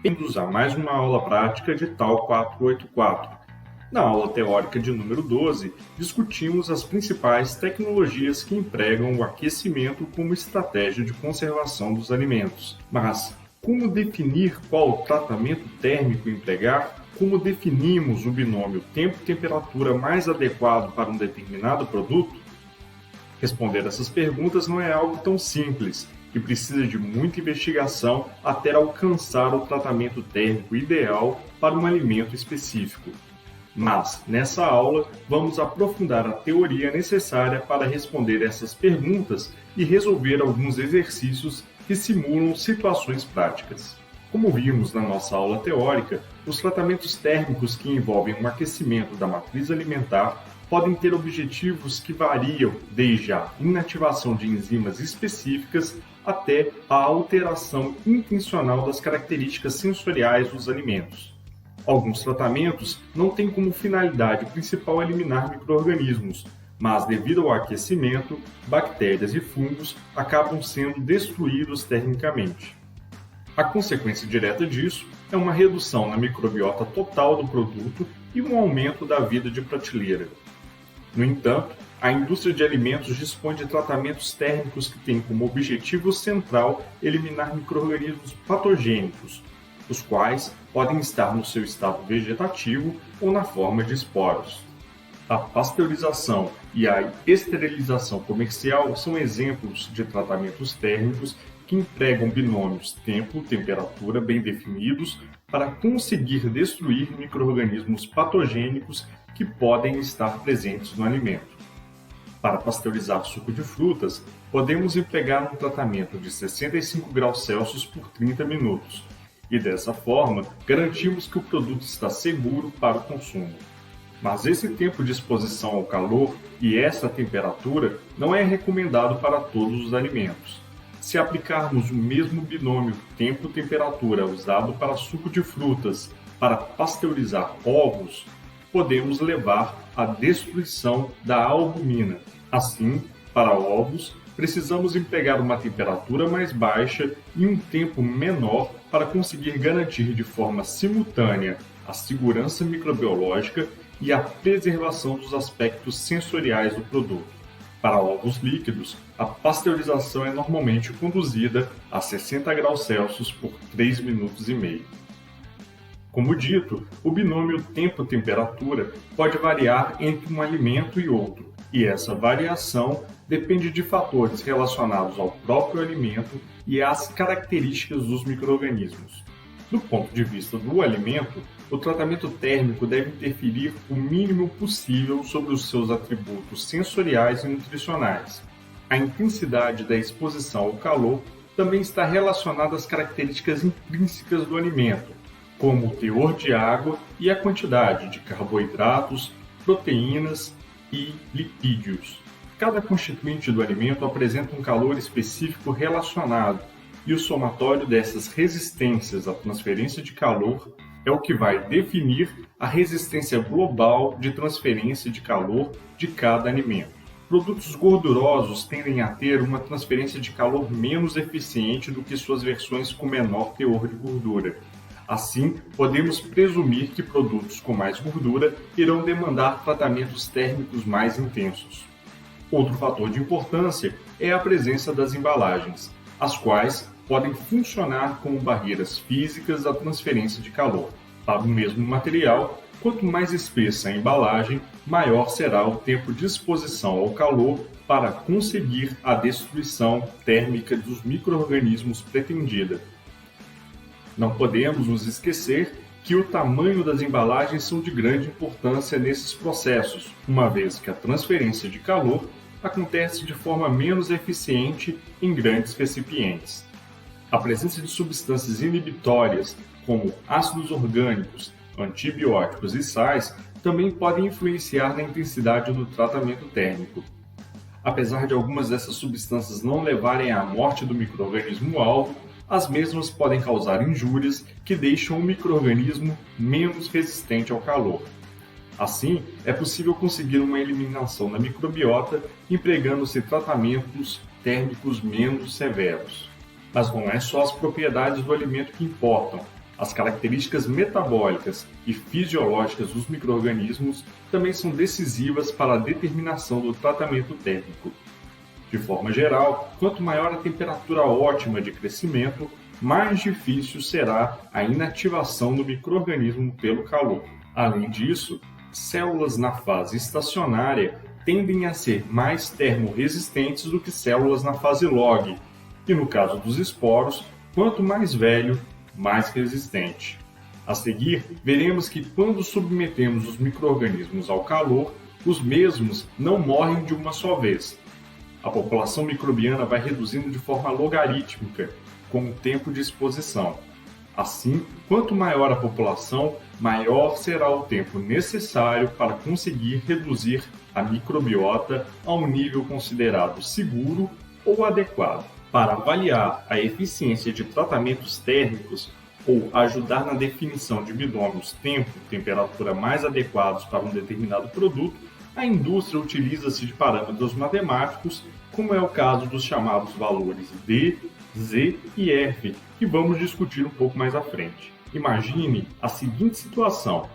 Bem-vindos a mais uma aula prática de TAL 484. Na aula teórica de número 12, discutimos as principais tecnologias que empregam o aquecimento como estratégia de conservação dos alimentos. Mas como definir qual tratamento térmico empregar? Como definimos o binômio tempo-temperatura mais adequado para um determinado produto? Responder essas perguntas não é algo tão simples e precisa de muita investigação até alcançar o tratamento térmico ideal para um alimento específico. Mas, nessa aula, vamos aprofundar a teoria necessária para responder essas perguntas e resolver alguns exercícios que simulam situações práticas. Como vimos na nossa aula teórica, os tratamentos térmicos que envolvem o aquecimento da matriz alimentar podem ter objetivos que variam desde a inativação de enzimas específicas até a alteração intencional das características sensoriais dos alimentos. Alguns tratamentos não têm como finalidade principal eliminar micro-organismos, mas devido ao aquecimento, bactérias e fungos acabam sendo destruídos termicamente. A consequência direta disso é uma redução na microbiota total do produto e um aumento da vida de prateleira. No entanto, a indústria de alimentos dispõe de tratamentos térmicos que têm como objetivo central eliminar micro-organismos patogênicos, os quais podem estar no seu estado vegetativo ou na forma de esporos. A pasteurização e a esterilização comercial são exemplos de tratamentos térmicos que empregam binômios tempo-temperatura bem definidos para conseguir destruir micro-organismos patogênicos que podem estar presentes no alimento. Para pasteurizar suco de frutas, podemos empregar um tratamento de 65 graus Celsius por 30 minutos, e dessa forma garantimos que o produto está seguro para o consumo. Mas esse tempo de exposição ao calor e essa temperatura não é recomendado para todos os alimentos. Se aplicarmos o mesmo binômio tempo-temperatura usado para suco de frutas para pasteurizar ovos, podemos levar à destruição da albumina. Assim, para ovos, precisamos empregar uma temperatura mais baixa e um tempo menor para conseguir garantir de forma simultânea a segurança microbiológica e a preservação dos aspectos sensoriais do produto. Para ovos líquidos, a pasteurização é normalmente conduzida a 60 graus Celsius por 3 minutos e meio. Como dito, o binômio tempo-temperatura pode variar entre um alimento e outro, e essa variação depende de fatores relacionados ao próprio alimento e às características dos micro-organismos. Do ponto de vista do alimento, o tratamento térmico deve interferir o mínimo possível sobre os seus atributos sensoriais e nutricionais. A intensidade da exposição ao calor também está relacionada às características intrínsecas do alimento, como o teor de água e a quantidade de carboidratos, proteínas e lipídios. Cada constituinte do alimento apresenta um calor específico relacionado, e o somatório dessas resistências à transferência de calor é o que vai definir a resistência global de transferência de calor de cada alimento. Produtos gordurosos tendem a ter uma transferência de calor menos eficiente do que suas versões com menor teor de gordura. Assim, podemos presumir que produtos com mais gordura irão demandar tratamentos térmicos mais intensos. Outro fator de importância é a presença das embalagens, as quais podem funcionar como barreiras físicas à transferência de calor. Para o mesmo material, quanto mais espessa a embalagem, maior será o tempo de exposição ao calor para conseguir a destruição térmica dos micro-organismos pretendida. Não podemos nos esquecer que o tamanho das embalagens são de grande importância nesses processos, uma vez que a transferência de calor acontece de forma menos eficiente em grandes recipientes. A presença de substâncias inibitórias, como ácidos orgânicos, antibióticos e sais, também podem influenciar na intensidade do tratamento térmico. Apesar de algumas dessas substâncias não levarem à morte do micro-organismo-alvo, as mesmas podem causar injúrias que deixam o micro-organismo menos resistente ao calor. Assim, é possível conseguir uma eliminação da microbiota empregando-se tratamentos térmicos menos severos. Mas não é só as propriedades do alimento que importam. As características metabólicas e fisiológicas dos micro-organismos também são decisivas para a determinação do tratamento térmico. De forma geral, quanto maior a temperatura ótima de crescimento, mais difícil será a inativação do micro-organismo pelo calor. Além disso, células na fase estacionária tendem a ser mais termorresistentes do que células na fase log, e no caso dos esporos, quanto mais velho, mais resistente. A seguir, veremos que quando submetemos os micro-organismos ao calor, os mesmos não morrem de uma só vez. A população microbiana vai reduzindo de forma logarítmica com o tempo de exposição. Assim, quanto maior a população, maior será o tempo necessário para conseguir reduzir a microbiota a um nível considerado seguro ou adequado. Para avaliar a eficiência de tratamentos térmicos ou ajudar na definição de binômios tempo e temperatura mais adequados para um determinado produto, a indústria utiliza-se de parâmetros matemáticos, como é o caso dos chamados valores D, Z e F, que vamos discutir um pouco mais à frente. Imagine a seguinte situação.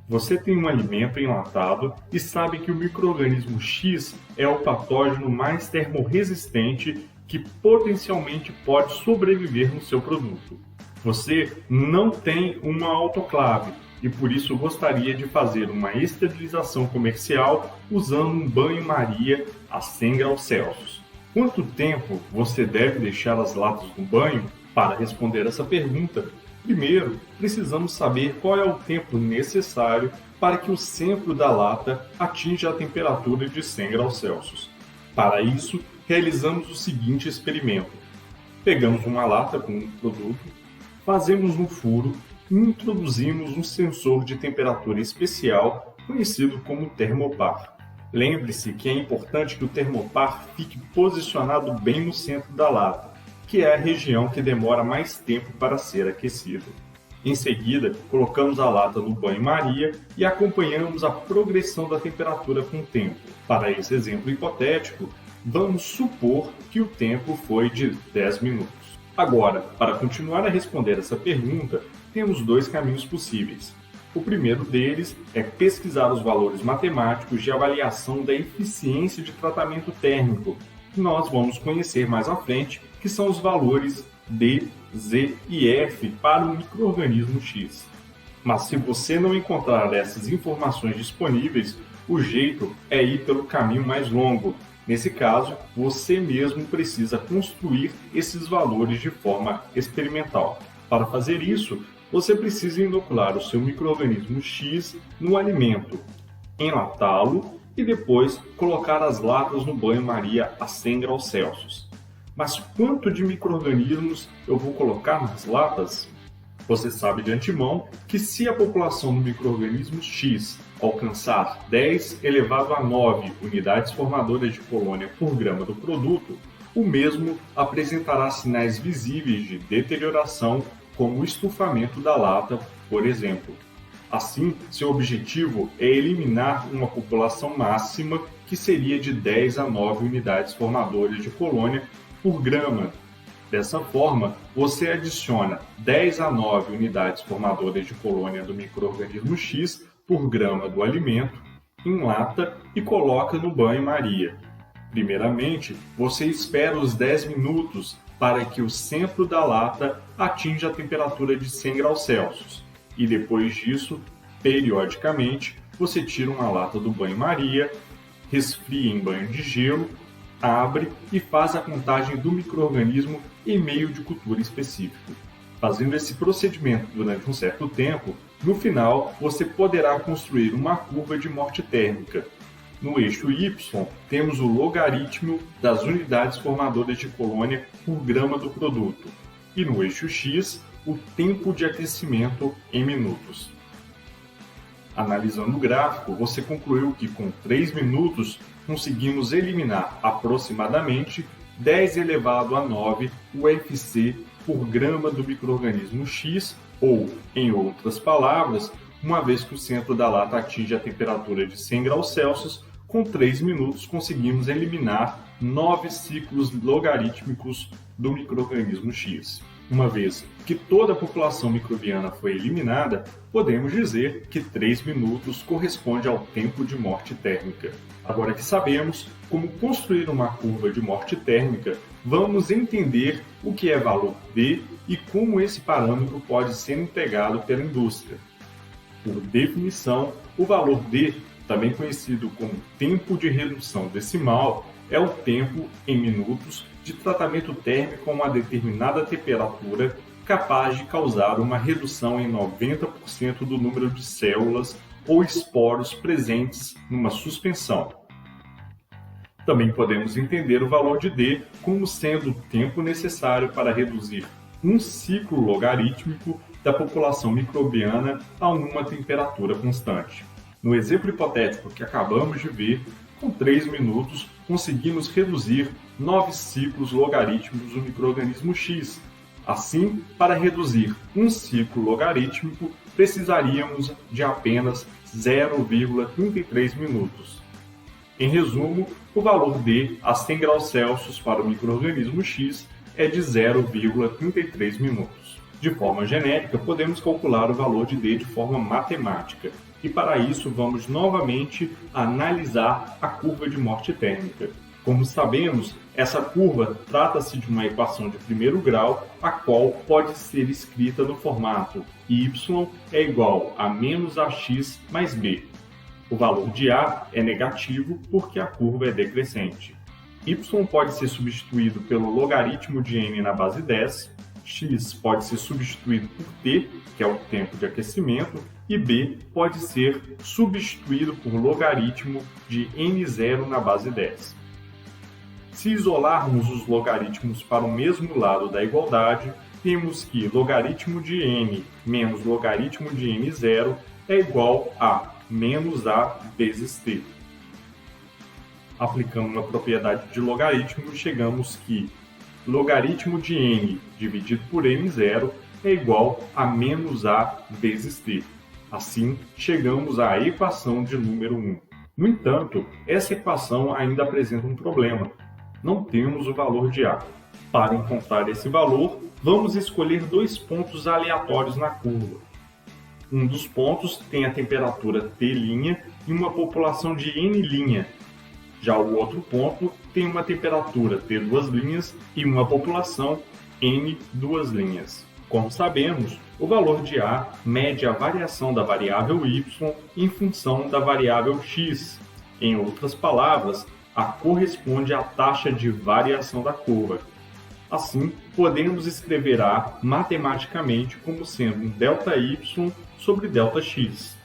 Você tem um alimento enlatado e sabe que o micro-organismo X é o patógeno mais termorresistente que potencialmente pode sobreviver no seu produto. Você não tem uma autoclave e por isso gostaria de fazer uma esterilização comercial usando um banho-maria a 100 graus Celsius. Quanto tempo você deve deixar as latas no banho? Para responder essa pergunta, primeiro precisamos saber qual é o tempo necessário para que o centro da lata atinja a temperatura de 100 graus Celsius. Para isso, realizamos o seguinte experimento. Pegamos uma lata com um produto, fazemos um furo e introduzimos um sensor de temperatura especial conhecido como termopar. Lembre-se que é importante que o termopar fique posicionado bem no centro da lata, que é a região que demora mais tempo para ser aquecida. Em seguida, colocamos a lata no banho-maria e acompanhamos a progressão da temperatura com o tempo. Para esse exemplo hipotético, vamos supor que o tempo foi de 10 minutos. Agora, para continuar a responder essa pergunta, temos dois caminhos possíveis. O primeiro deles é pesquisar os valores matemáticos de avaliação da eficiência de tratamento térmico, que nós vamos conhecer mais à frente, que são os valores D, Z e F para o micro-organismo X. Mas se você não encontrar essas informações disponíveis, o jeito é ir pelo caminho mais longo. Nesse caso, você mesmo precisa construir esses valores de forma experimental. Para fazer isso, você precisa inocular o seu micro-organismo X no alimento, enlatá-lo e depois colocar as latas no banho-maria a 100 graus Celsius. Mas quanto de micro-organismos eu vou colocar nas latas? Você sabe de antemão que se a população do micro-organismo X alcançar 10 elevado a 9 unidades formadoras de colônia por grama do produto, o mesmo apresentará sinais visíveis de deterioração, como o estufamento da lata, por exemplo. Assim, seu objetivo é eliminar uma população máxima que seria de 10 a 9 unidades formadoras de colônia por grama. Dessa forma, você adiciona 10 a 9 unidades formadoras de colônia do micro-organismo X por grama do alimento, enlata e coloca no banho-maria. Primeiramente, você espera os 10 minutos para que o centro da lata atinja a temperatura de 100 graus Celsius. E depois disso, periodicamente, você tira uma lata do banho-maria, resfria em banho de gelo, abre e faz a contagem do micro-organismo em meio de cultura específico. Fazendo esse procedimento durante um certo tempo, no final você poderá construir uma curva de morte térmica. No eixo Y, temos o logaritmo das unidades formadoras de colônia por grama do produto. E no eixo X, o tempo de aquecimento em minutos. Analisando o gráfico, você concluiu que com 3 minutos conseguimos eliminar aproximadamente 10 elevado a 9 UFC por grama do micro-organismo X, ou, em outras palavras, uma vez que o centro da lata atinge a temperatura de 100 graus Celsius, com 3 minutos conseguimos eliminar 9 ciclos logarítmicos do micro-organismo X. Uma vez que toda a população microbiana foi eliminada, podemos dizer que 3 minutos corresponde ao tempo de morte térmica. Agora que sabemos como construir uma curva de morte térmica, vamos entender o que é valor D e como esse parâmetro pode ser empregado pela indústria. Por definição, o valor D, também conhecido como tempo de redução decimal, é o tempo em minutos de tratamento térmico a uma determinada temperatura capaz de causar uma redução em 90% do número de células ou esporos presentes numa suspensão. Também podemos entender o valor de D como sendo o tempo necessário para reduzir um ciclo logarítmico da população microbiana a uma temperatura constante. No exemplo hipotético que acabamos de ver, com 3 minutos conseguimos reduzir 9 ciclos logarítmicos do micro-organismo X. Assim, para reduzir um ciclo logarítmico, precisaríamos de apenas 0,33 minutos. Em resumo, o valor D a 100 graus Celsius para o micro-organismo X é de 0,33 minutos. De forma genérica, podemos calcular o valor de D de forma matemática, e para isso vamos novamente analisar a curva de morte térmica. Como sabemos, essa curva trata-se de uma equação de primeiro grau, a qual pode ser escrita no formato y é igual a menos ax mais b. O valor de A é negativo porque a curva é decrescente. Y pode ser substituído pelo logaritmo de n na base 10, x pode ser substituído por t, que é o tempo de aquecimento, e b pode ser substituído por logaritmo de n0 na base 10. Se isolarmos os logaritmos para o mesmo lado da igualdade, temos que logaritmo de n menos logaritmo de n0 é igual a menos a vezes t. Aplicando uma propriedade de logaritmo, chegamos que logaritmo de n dividido por n0 é igual a menos a vezes t. Assim, chegamos à equação de número 1. No entanto, essa equação ainda apresenta um problema. Não temos o valor de A. Para encontrar esse valor, vamos escolher 2 pontos aleatórios na curva. Um dos pontos tem a temperatura T' e uma população de N'. Já o outro ponto tem uma temperatura T2' e uma população N'. Como sabemos, o valor de A mede a variação da variável y em função da variável x. Em outras palavras, A corresponde à taxa de variação da curva. Assim, podemos escrever A matematicamente como sendo um ΔY sobre ΔX.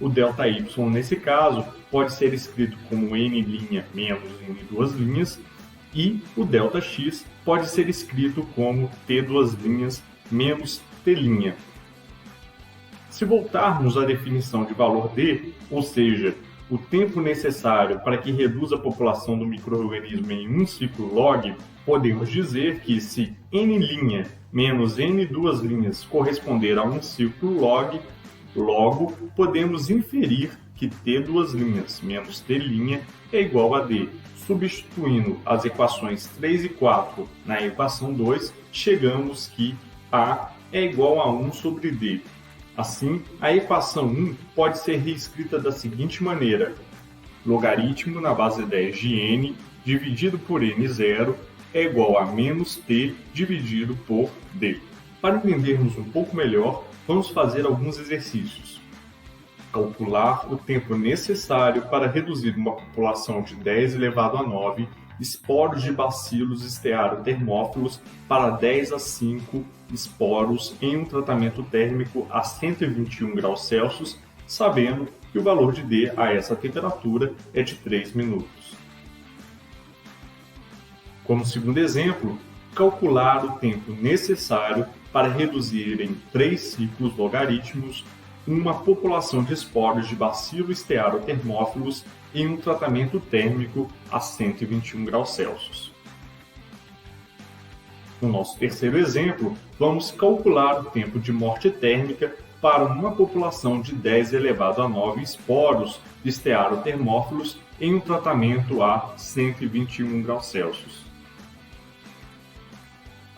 O ΔY, nesse caso, pode ser escrito como N' menos N2' e o ΔX pode ser escrito como T2' menos T'. Se voltarmos à definição de valor D, ou seja, o tempo necessário para que reduza a população do micro-organismo em um ciclo log, podemos dizer que se N' menos N2' corresponder a um ciclo log, logo podemos inferir que T2' menos T' é igual a D. Substituindo as equações 3 e 4 na equação 2, chegamos que A é igual a 1 sobre D. Assim, a equação 1 pode ser reescrita da seguinte maneira: logaritmo na base 10 de n dividido por n0 é igual a menos t dividido por d. Para entendermos um pouco melhor, vamos fazer alguns exercícios. Calcular o tempo necessário para reduzir uma população de 10 elevado a 9 esporos de bacilos estearotermófilos para 10 a 5 esporos em um tratamento térmico a 121 graus Celsius, sabendo que o valor de D a essa temperatura é de 3 minutos. Como segundo exemplo, calcular o tempo necessário para reduzir em 3 ciclos logarítmicos uma população de esporos de bacilo estearotermófilos em um tratamento térmico a 121 graus Celsius. No nosso terceiro exemplo, vamos calcular o tempo de morte térmica para uma população de 10 elevado a 9 esporos de estearotermófilos em um tratamento a 121 graus Celsius.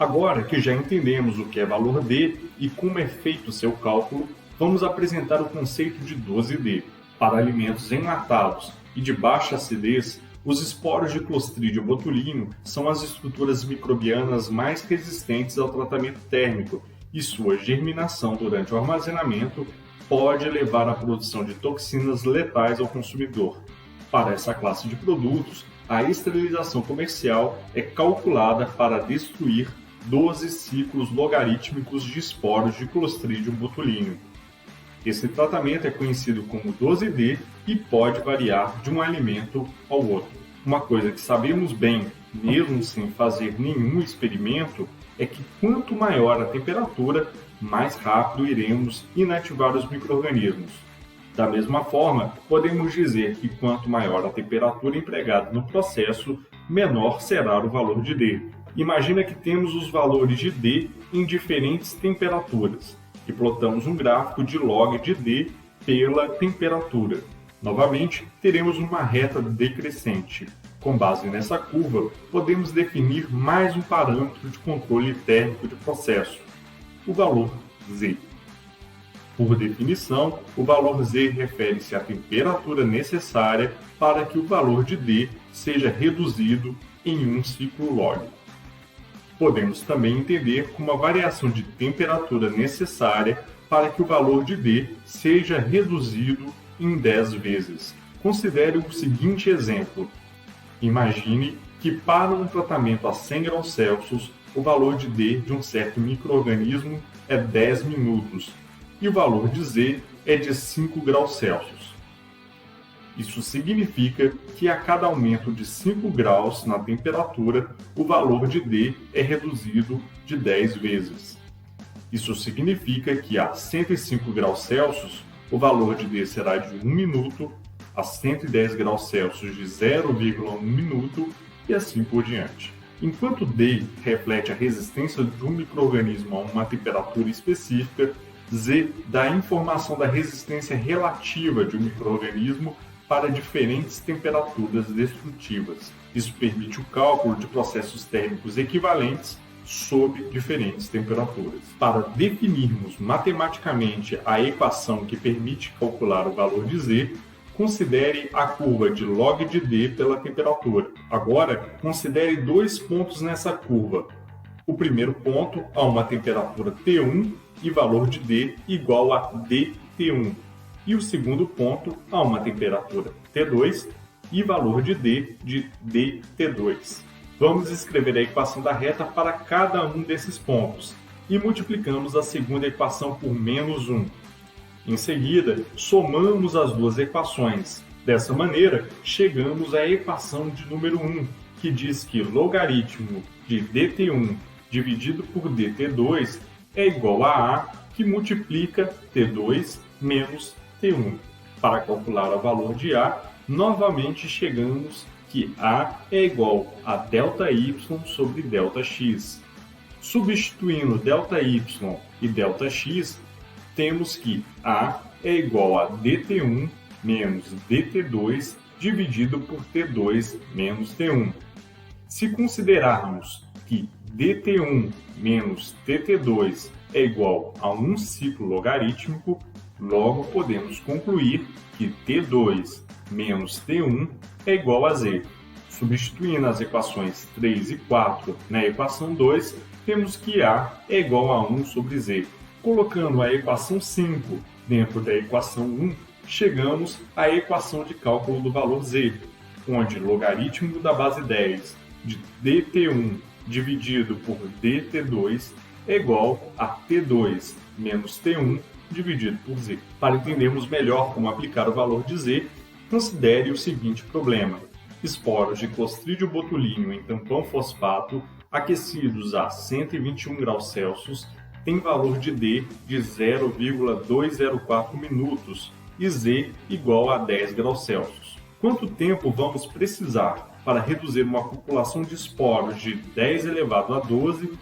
Agora que já entendemos o que é valor D e como é feito seu cálculo, vamos apresentar o conceito de 12D. Para alimentos enlatados e de baixa acidez, os esporos de Clostridium botulinum são as estruturas microbianas mais resistentes ao tratamento térmico e sua germinação durante o armazenamento pode levar à produção de toxinas letais ao consumidor. Para essa classe de produtos, a esterilização comercial é calculada para destruir 12 ciclos logarítmicos de esporos de Clostridium botulinum. Esse tratamento é conhecido como 12D e pode variar de um alimento ao outro. Uma coisa que sabemos bem, mesmo sem fazer nenhum experimento, é que quanto maior a temperatura, mais rápido iremos inativar os micro-organismos. Da mesma forma, podemos dizer que quanto maior a temperatura empregada no processo, menor será o valor de D. Imagina que temos os valores de D em diferentes temperaturas e plotamos um gráfico de log de D pela temperatura. Novamente, teremos uma reta decrescente. Com base nessa curva, podemos definir mais um parâmetro de controle térmico de processo, o valor Z. Por definição, o valor Z refere-se à temperatura necessária para que o valor de D seja reduzido em um ciclo log. Podemos também entender como a variação de temperatura necessária para que o valor de D seja reduzido em 10 vezes. Considere o seguinte exemplo. Imagine que para um tratamento a 100 graus Celsius, o valor de D de um certo micro-organismo é 10 minutos e o valor de Z é de 5 graus Celsius. Isso significa que a cada aumento de 5 graus na temperatura, o valor de D é reduzido de 10 vezes. Isso significa que a 105 graus Celsius, o valor de D será de 1 minuto, a 110 graus Celsius de 0,1 minuto e assim por diante. Enquanto D reflete a resistência de um micro-organismo a uma temperatura específica, Z dá a informação da resistência relativa de um micro-organismo para diferentes temperaturas destrutivas. Isso permite o cálculo de processos térmicos equivalentes sob diferentes temperaturas. Para definirmos matematicamente a equação que permite calcular o valor de Z, considere a curva de log de D pela temperatura. Agora, considere dois pontos nessa curva. O primeiro ponto a uma temperatura T1 e valor de D igual a dT1. E o segundo ponto a uma temperatura T2 e valor de D de dT2. Vamos escrever a equação da reta para cada um desses pontos e multiplicamos a segunda equação por menos 1. Em seguida, somamos as duas equações. Dessa maneira, chegamos à equação de número 1, que diz que logaritmo de dT1 dividido por dT2 é igual a A, que multiplica T2 menos T1. Para calcular o valor de A, novamente chegamos que A é igual a ΔY sobre ΔX. Substituindo ΔY e ΔX, temos que A é igual a dT1 menos dT2 dividido por T2 menos T1. Se considerarmos que dT1 menos dT2 é igual a um ciclo logarítmico, logo podemos concluir que T2 menos T1 é igual a Z. Substituindo as equações 3 e 4 na equação 2, temos que A é igual a 1 sobre Z. Colocando a equação 5 dentro da equação 1, chegamos à equação de cálculo do valor Z, onde logaritmo da base 10 de dT1 dividido por dT2 é igual a T2 menos T1 dividido por Z. Para entendermos melhor como aplicar o valor de Z, considere o seguinte problema. Esporos de Clostridium botulinum em tampão fosfato aquecidos a 121 graus Celsius têm valor de D de 0,204 minutos e Z igual a 10 graus Celsius. Quanto tempo vamos precisar para reduzir uma população de esporos de 10 elevado a 12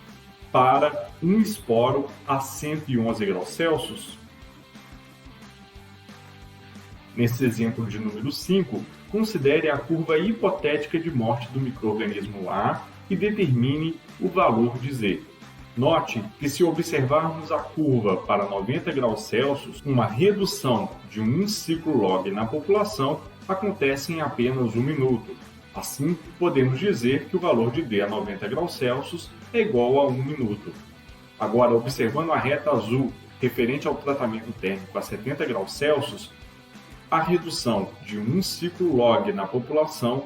para um esporo a 111 graus Celsius? Nesse exemplo de número 5, considere a curva hipotética de morte do micro-organismo A e determine o valor de Z. Note que se observarmos a curva para 90 graus Celsius, uma redução de um ciclo log na população acontece em apenas 1 minuto. Assim, podemos dizer que o valor de D a 90 graus Celsius é igual a 1 minuto. Agora, observando a reta azul referente ao tratamento térmico a 70 graus Celsius, a redução de um ciclo log na população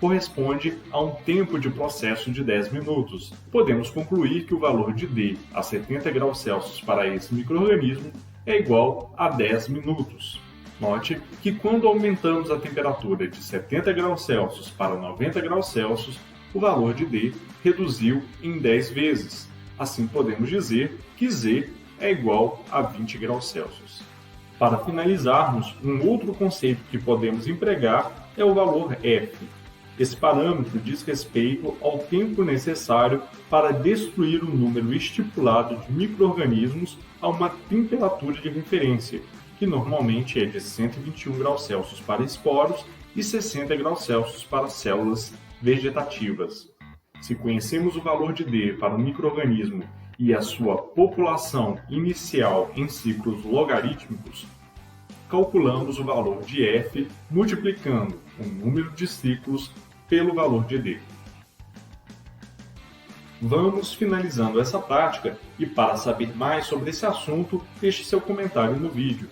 corresponde a um tempo de processo de 10 minutos. Podemos concluir que o valor de D a 70 graus Celsius para esse micro-organismo é igual a 10 minutos. Note que quando aumentamos a temperatura de 70 graus Celsius para 90 graus Celsius, o valor de D reduziu em 10 vezes. Assim podemos dizer que Z é igual a 20 graus Celsius. Para finalizarmos, um outro conceito que podemos empregar é o valor F. Esse parâmetro diz respeito ao tempo necessário para destruir o número estipulado de micro-organismos a uma temperatura de referência, que normalmente é de 121 graus Celsius para esporos e 60 graus Celsius para células vegetativas. Se conhecemos o valor de D para um micro-organismo e a sua população inicial em ciclos logarítmicos, calculamos o valor de F multiplicando o número de ciclos pelo valor de D. Vamos finalizando essa prática e para saber mais sobre esse assunto, deixe seu comentário no vídeo.